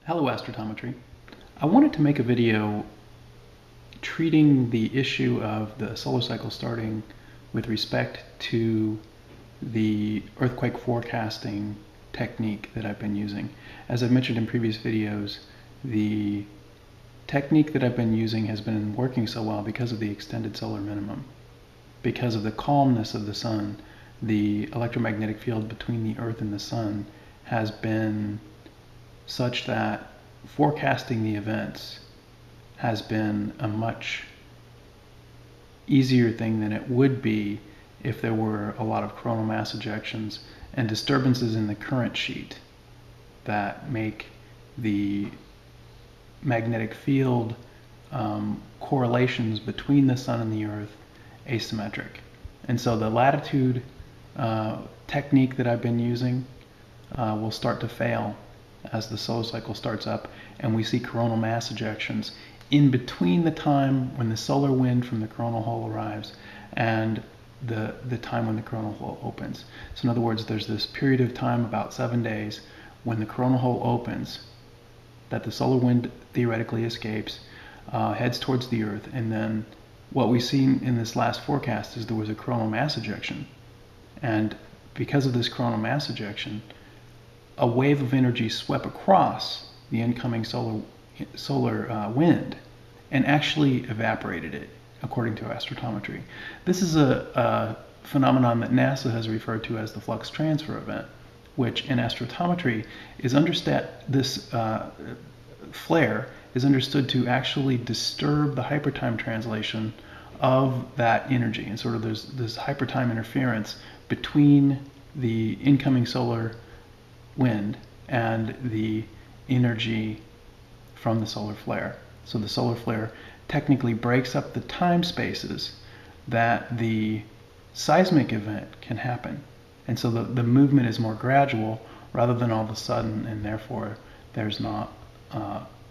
Hello Astrotometry. I wanted to make a video treating the issue of the solar cycle starting with respect to the earthquake forecasting technique that I've been using. As I've mentioned in previous videos, the technique that I've been using has been working so well because of the extended solar minimum. Because of the calmness of the sun, the electromagnetic field between the Earth and the sun has been such that forecasting the events has been a much easier thing than it would be if there were a lot of coronal mass ejections and disturbances in the current sheet that make the magnetic field correlations between the sun and the earth asymmetric. And so the latitude technique that I've been using will start to fail as the solar cycle starts up and we see coronal mass ejections in between the time when the solar wind from the coronal hole arrives and the time when the coronal hole opens. So in other words, there's this period of time, about 7 days, when the coronal hole opens, that the solar wind theoretically escapes, heads towards the Earth, and then what we've seen in this last forecast is there was a coronal mass ejection. And because of this coronal mass ejection, a wave of energy swept across the incoming solar wind and actually evaporated it, according to astrotometry. This is a phenomenon that NASA has referred to as the flux transfer event, which in astrotometry is this flare is understood to actually disturb the hypertime translation of that energy. And sort of there's this hypertime interference between the incoming solar wind and the energy from the solar flare. So the solar flare technically breaks up the time spaces that the seismic event can happen. And so the movement is more gradual rather than all of a sudden, and therefore there's not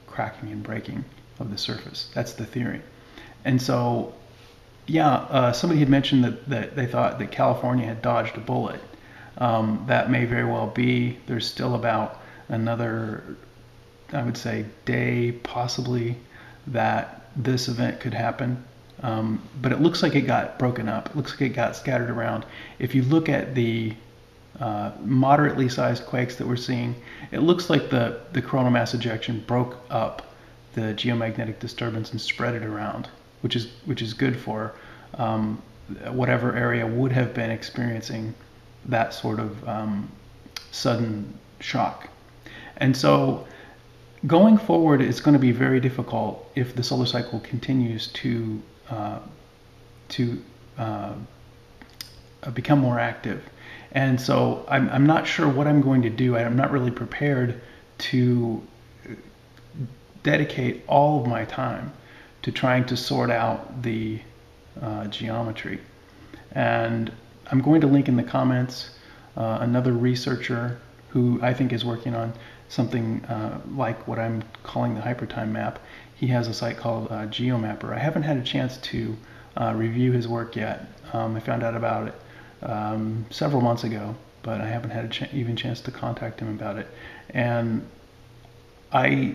cracking and breaking of the surface. That's the theory. And so, somebody had mentioned that they thought that California had dodged a bullet. That may very well be. There's still about another, I would say, day possibly that this event could happen. But it looks like it got broken up. It looks like it got scattered around. If you look at the moderately sized quakes that we're seeing, it looks like the coronal mass ejection broke up the geomagnetic disturbance and spread it around, which is good for whatever area would have been experiencing that sort of sudden shock. And so going forward, it's going to be very difficult if the solar cycle continues to become more active. And so I'm not sure what I'm going to do. I'm not really prepared to dedicate all of my time to trying to sort out the geometry. And I'm going to link in the comments another researcher who I think is working on something like what I'm calling the hypertime map. He has a site called GeoMapper. I haven't had a chance to review his work yet. I found out about it several months ago, but I haven't had even chance to contact him about it. And I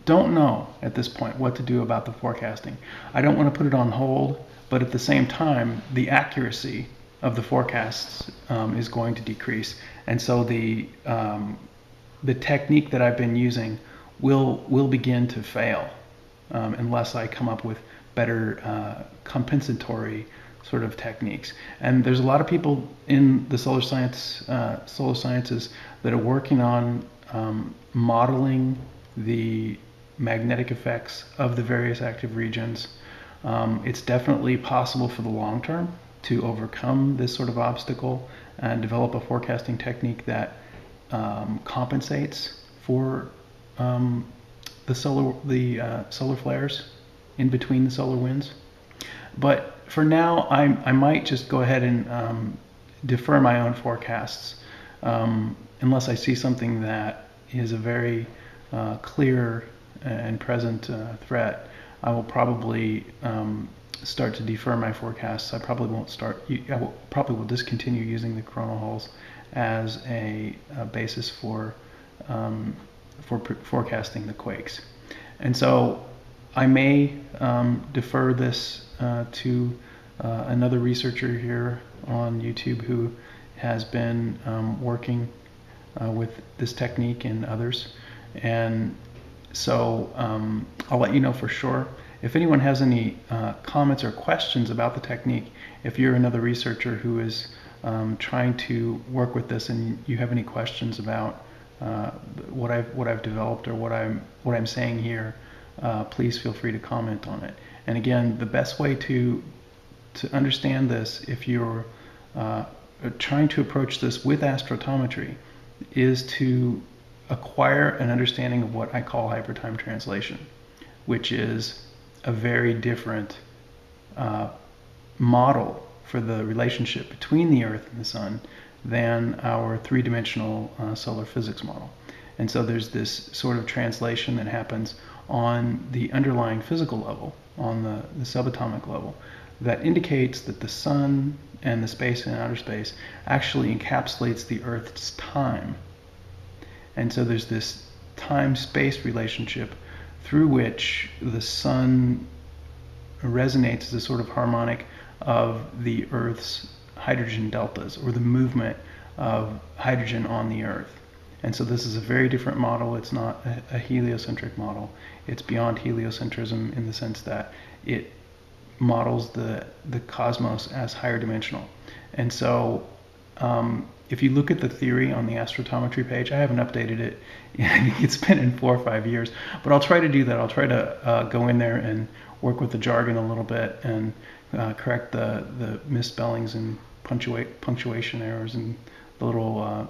don't know at this point what to do about the forecasting. I don't want to put it on hold, but at the same time, the accuracy of the forecasts is going to decrease, and so the technique that I've been using will begin to fail unless I come up with better compensatory sort of techniques. And there's a lot of people in the solar sciences that are working on modeling the magnetic effects of the various active regions. It's definitely possible for the long term to overcome this sort of obstacle and develop a forecasting technique that compensates for the solar flares in between the solar winds. But for now, I might just go ahead and defer my own forecasts unless I see something that is a very clear and present threat. I will probably start to defer my forecasts. I probably will discontinue using the coronal holes as a basis for for forecasting the quakes. And so I may defer this to another researcher here on YouTube who has been working with this technique and others. And so I'll let you know for sure. If anyone has any comments or questions about the technique, if you're another researcher who is trying to work with this and you have any questions about what I've developed or what I'm saying here, please feel free to comment on it. And again, the best way to understand this, if you're trying to approach this with astrotometry, is to acquire an understanding of what I call hypertime translation, which is a very different model for the relationship between the Earth and the Sun than our three-dimensional solar physics model. And so there's this sort of translation that happens on the underlying physical level, on the subatomic level, that indicates that the Sun and the space in outer space actually encapsulates the Earth's time. And so there's this time-space relationship through which the Sun resonates as a sort of harmonic of the Earth's hydrogen deltas, or the movement of hydrogen on the Earth. And so this is a very different model. It's not a heliocentric model. It's beyond heliocentrism in the sense that it models the cosmos as higher dimensional. And so if you look at the theory on the astrotometry page, I haven't updated it. I think it's been in 4 or 5 years, but I'll try to do that. I'll try to go in there and work with the jargon a little bit and correct the misspellings and punctuation errors and the little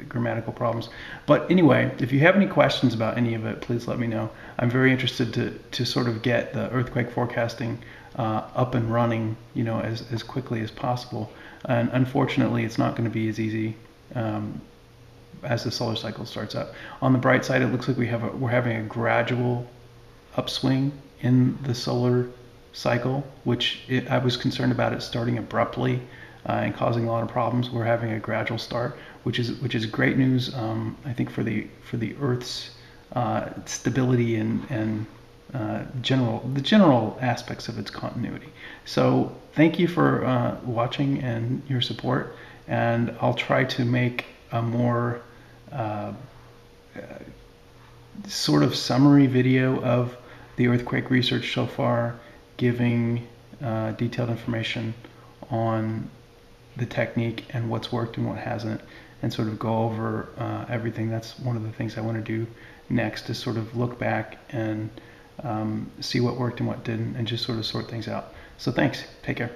grammatical problems. But anyway, if you have any questions about any of it, please let me know. I'm very interested to sort of get the earthquake forecasting up and running, as quickly as possible. And unfortunately, it's not going to be as easy as the solar cycle starts up. On the bright side, it looks like we're having a gradual upswing in the solar cycle, which I was concerned about it starting abruptly and causing a lot of problems. We're having a gradual start, which is great news, I think, for the Earth's stability and the general aspects of its continuity. So thank you for watching and your support, and I'll try to make a more sort of summary video of the earthquake research so far, giving detailed information on the technique and what's worked and what hasn't, and sort of go over everything. That's one of the things I want to do next, is sort of look back and see what worked and what didn't, and just sort of sort things out. So thanks. Take care.